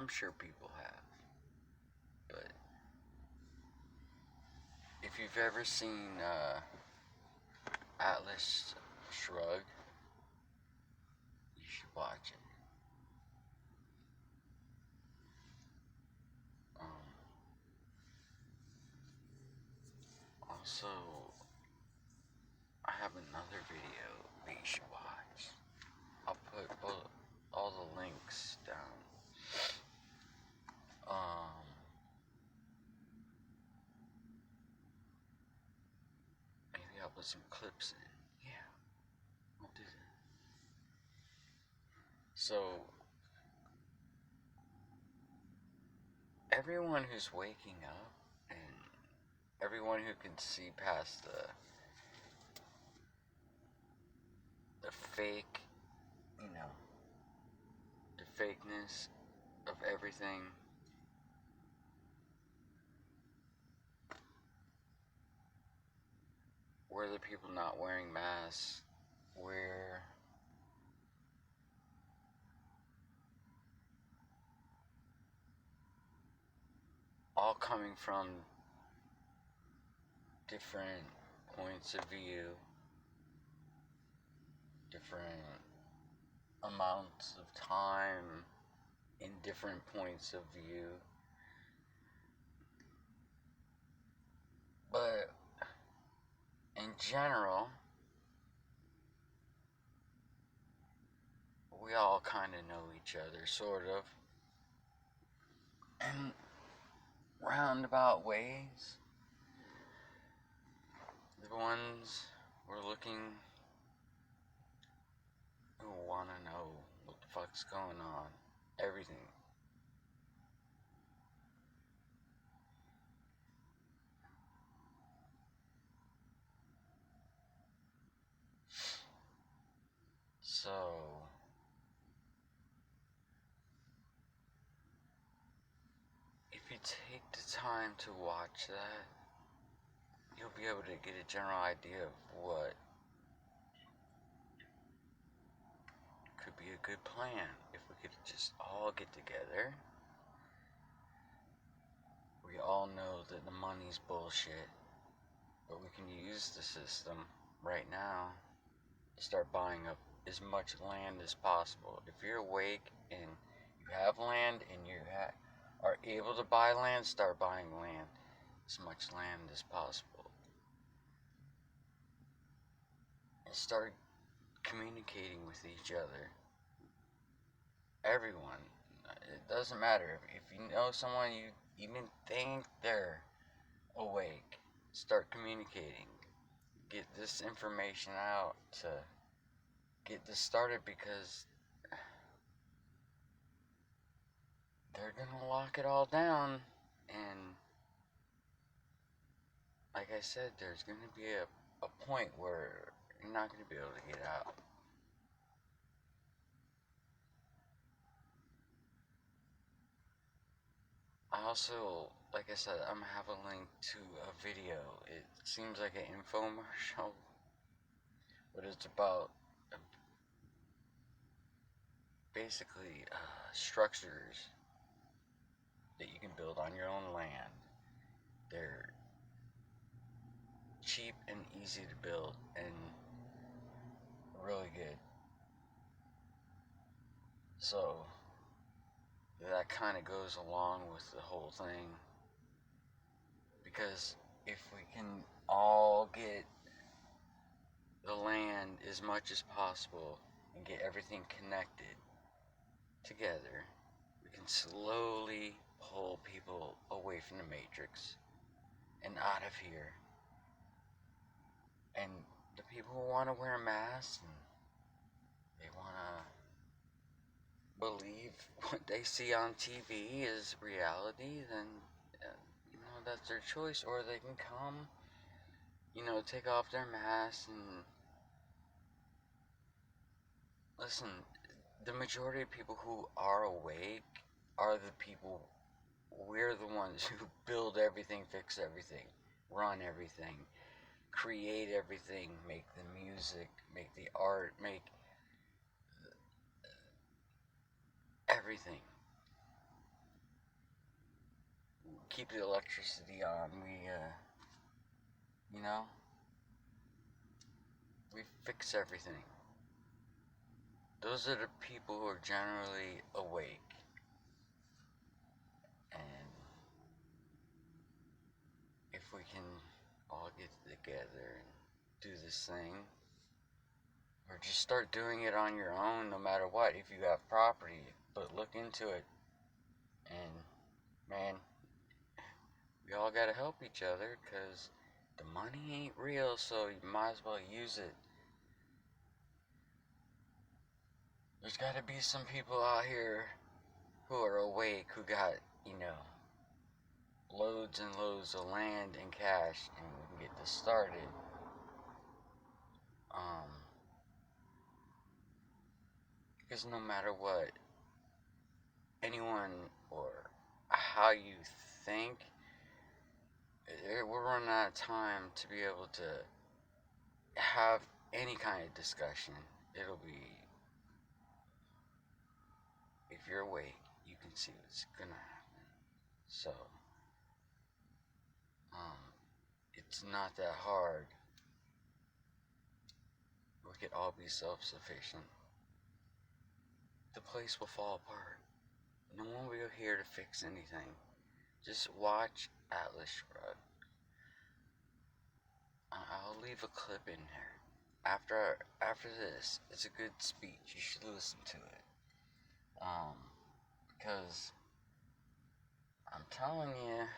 I'm sure people have. But if you've ever seen Atlas Shrugged, you should watch it. Also, I have another video that you should watch. I'll put all the links down. Maybe I'll put some clips in. Yeah, I'll do that. So, everyone who's waking up and everyone who can see past the fake, the fakeness of everything, where the people not wearing masks, where all coming from different points of view, different amounts of time in different points of view. But in general, we all kind of know each other, sort of. In roundabout ways. The ones we're looking, who want to know what the fuck's going on. Everything. So, if you take the time to watch that, you'll be able to get a general idea of what could be a good plan if we could just all get together. We all know that the money's bullshit, but we can use the system right now to start buying up as much land as possible. If you're awake and you have land and you are able to buy land, start buying land, as much land as possible. And start communicating with each other. Everyone. It doesn't matter. If you know someone you even think they're awake, start communicating. Get this information out to get this started, because they're gonna lock it all down, and like I said, there's gonna be a point where you're not gonna be able to get out. I also, like I said, I'm gonna have a link to a video. It seems like an infomercial, but it's about basically structures that you can build on your own land. They're cheap and easy to build and really good. So that kind of goes along with the whole thing, because if we can all get the land as much as possible and get everything connected together, we can slowly pull people away from the matrix and out of here. And the people who want to wear masks and they want to believe what they see on TV is reality, then that's their choice. Or they can come, take off their masks and listen. The majority of people who are awake are the people. We're the ones who build everything, fix everything, run everything, create everything, make the music, make the art, make everything. keep the electricity on. You know, we fix everything. Those are the people who are generally awake. And if we can all get together and do this thing, or just start doing it on your own no matter what, if you have property, but look into it. And man, we all gotta help each other, because the money ain't real, so you might as well use it. There's gotta be some people out here who are awake, who got, loads and loads of land and cash, and we can get this started. Because no matter what anyone or how you think, we're running out of time to be able to have any kind of discussion. It'll be, if you're awake, you can see what's gonna happen. So, it's not that hard. We could all be self-sufficient. The place will fall apart. No one will be here to fix anything. Just watch Atlas Shrugged. I'll leave a clip in there. After this, it's a good speech. You should listen to it. Because I'm telling you,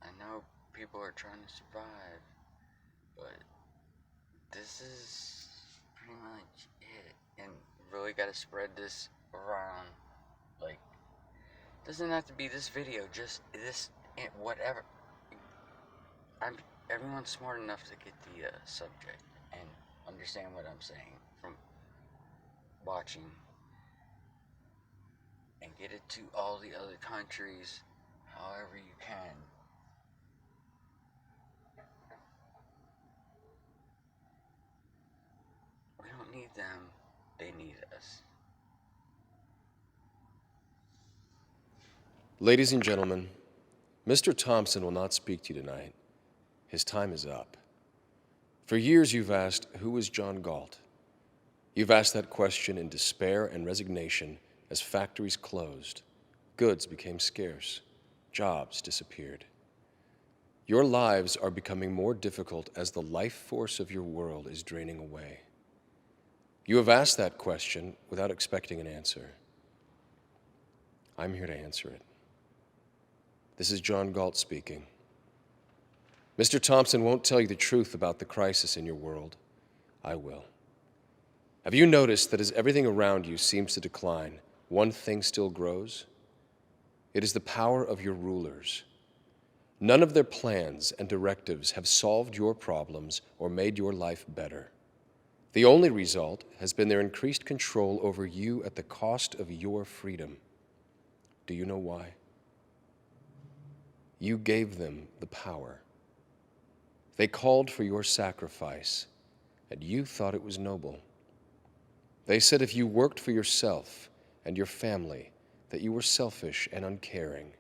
I know people are trying to survive, but this is pretty much it. And really gotta spread this around. Like, doesn't have to be this video, just this, whatever. Everyone's smart enough to get the subject and understand what I'm saying from watching, and get it to all the other countries however you can. We don't need them, they need us. Ladies and gentlemen, Mr. Thompson will not speak to you tonight. His time is up. For years you've asked, who is John Galt? You've asked that question in despair and resignation as factories closed, goods became scarce, jobs disappeared. Your lives are becoming more difficult as the life force of your world is draining away. You have asked that question without expecting an answer. I'm here to answer it. This is John Galt speaking. Mr. Thompson won't tell you the truth about the crisis in your world. I will. Have you noticed that as everything around you seems to decline, one thing still grows? It is the power of your rulers. None of their plans and directives have solved your problems or made your life better. The only result has been their increased control over you at the cost of your freedom. Do you know why? You gave them the power. They called for your sacrifice, and you thought it was noble. They said if you worked for yourself and your family, that you were selfish and uncaring,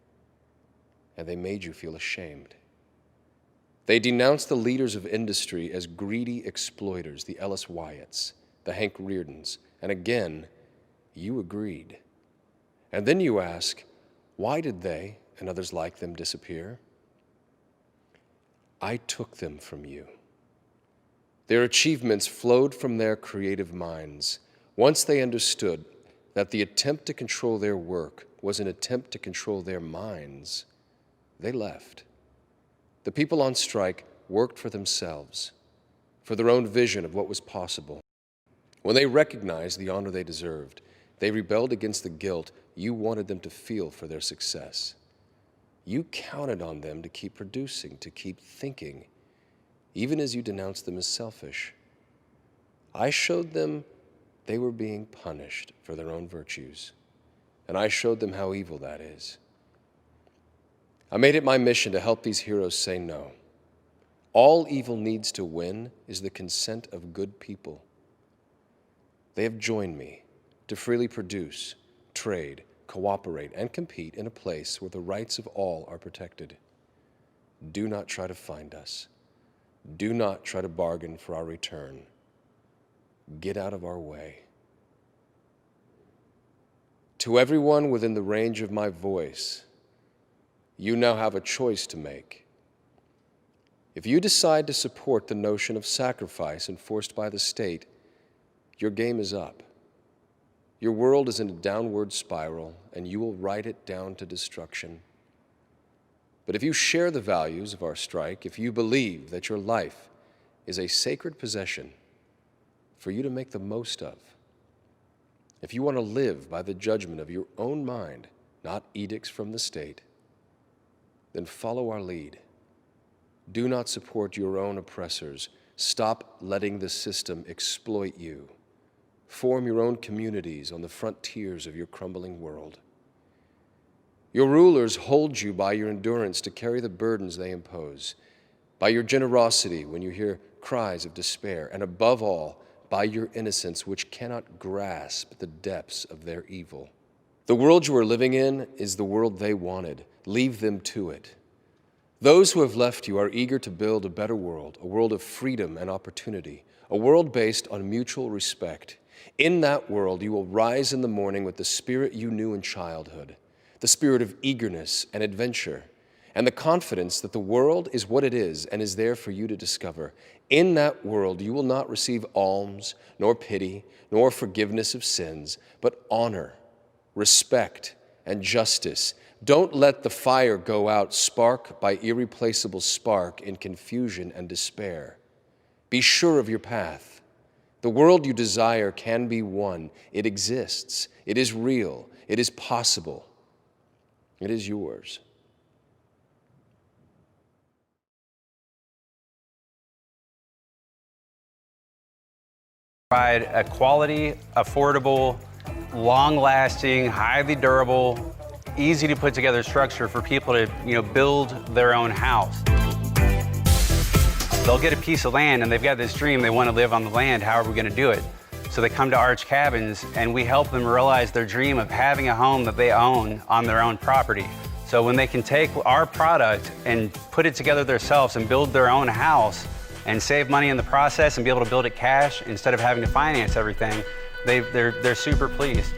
and they made you feel ashamed. They denounced the leaders of industry as greedy exploiters, the Ellis Wyatts, the Hank Reardons, and again, you agreed. And then you ask, why did they and others like them disappear? I took them from you. Their achievements flowed from their creative minds. Once they understood that the attempt to control their work was an attempt to control their minds, they left. The people on strike worked for themselves, for their own vision of what was possible. When they recognized the honor they deserved, they rebelled against the guilt you wanted them to feel for their success. You counted on them to keep producing, to keep thinking, even as you denounced them as selfish. I showed them they were being punished for their own virtues, and I showed them how evil that is. I made it my mission to help these heroes say no. All evil needs to win is the consent of good people. They have joined me to freely produce, trade, cooperate, and compete in a place where the rights of all are protected. Do not try to find us. Do not try to bargain for our return. Get out of our way. To everyone within the range of my voice, you now have a choice to make. If you decide to support the notion of sacrifice enforced by the state, your game is up. Your world is in a downward spiral, and you will ride it down to destruction. But if you share the values of our strike, if you believe that your life is a sacred possession for you to make the most of, if you want to live by the judgment of your own mind, not edicts from the state, then follow our lead. Do not support your own oppressors. Stop letting the system exploit you. Form your own communities on the frontiers of your crumbling world. Your rulers hold you by your endurance to carry the burdens they impose, by your generosity when you hear cries of despair, and above all, by your innocence which cannot grasp the depths of their evil. The world you are living in is the world they wanted. Leave them to it. Those who have left you are eager to build a better world, a world of freedom and opportunity, a world based on mutual respect. In that world, you will rise in the morning with the spirit you knew in childhood, the spirit of eagerness and adventure, and the confidence that the world is what it is and is there for you to discover. In that world, you will not receive alms, nor pity, nor forgiveness of sins, but honor, respect, and justice. Don't let the fire go out spark by irreplaceable spark in confusion and despair. Be sure of your path. The world you desire can be won. It exists. It is real. It is possible. It is yours. Provide a quality, affordable, long-lasting, highly durable, easy to put together structure for people to, build their own house. They'll get a piece of land and they've got this dream, they want to live on the land, how are we going to do it? So they come to Arch Cabins and we help them realize their dream of having a home that they own on their own property. So when they can take our product and put it together themselves and build their own house and save money in the process and be able to build it cash instead of having to finance everything, they're super pleased.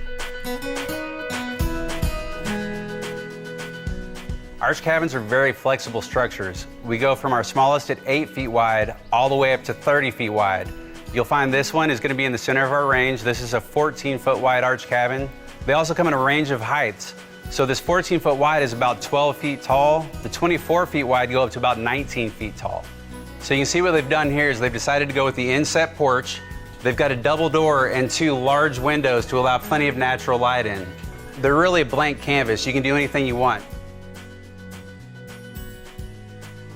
Arch cabins are very flexible structures. We go from our smallest at 8 feet wide all the way up to 30 feet wide. You'll find this one is going to be in the center of our range. This is a 14-foot wide arch cabin. They also come in a range of heights. So this 14-foot wide is about 12 feet tall. The 24 feet wide go up to about 19 feet tall. So you can see what they've done here is they've decided to go with the inset porch. They've got a double door and 2 large windows to allow plenty of natural light in. They're really a blank canvas. You can do anything you want.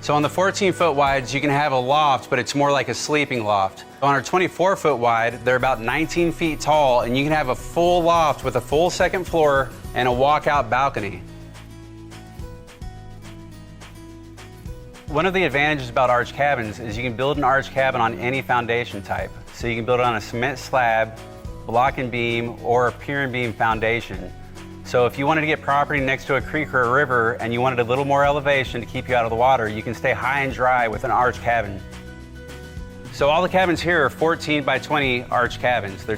So on the 14-foot wides, you can have a loft, but it's more like a sleeping loft. On our 24-foot wide, they're about 19 feet tall, and you can have a full loft with a full second floor and a walkout balcony. One of the advantages about arch cabins is you can build an arch cabin on any foundation type. So you can build it on a cement slab, block and beam, or a pier and beam foundation. So if you wanted to get property next to a creek or a river and you wanted a little more elevation to keep you out of the water, you can stay high and dry with an arch cabin. So all the cabins here are 14 by 20 arch cabins. They're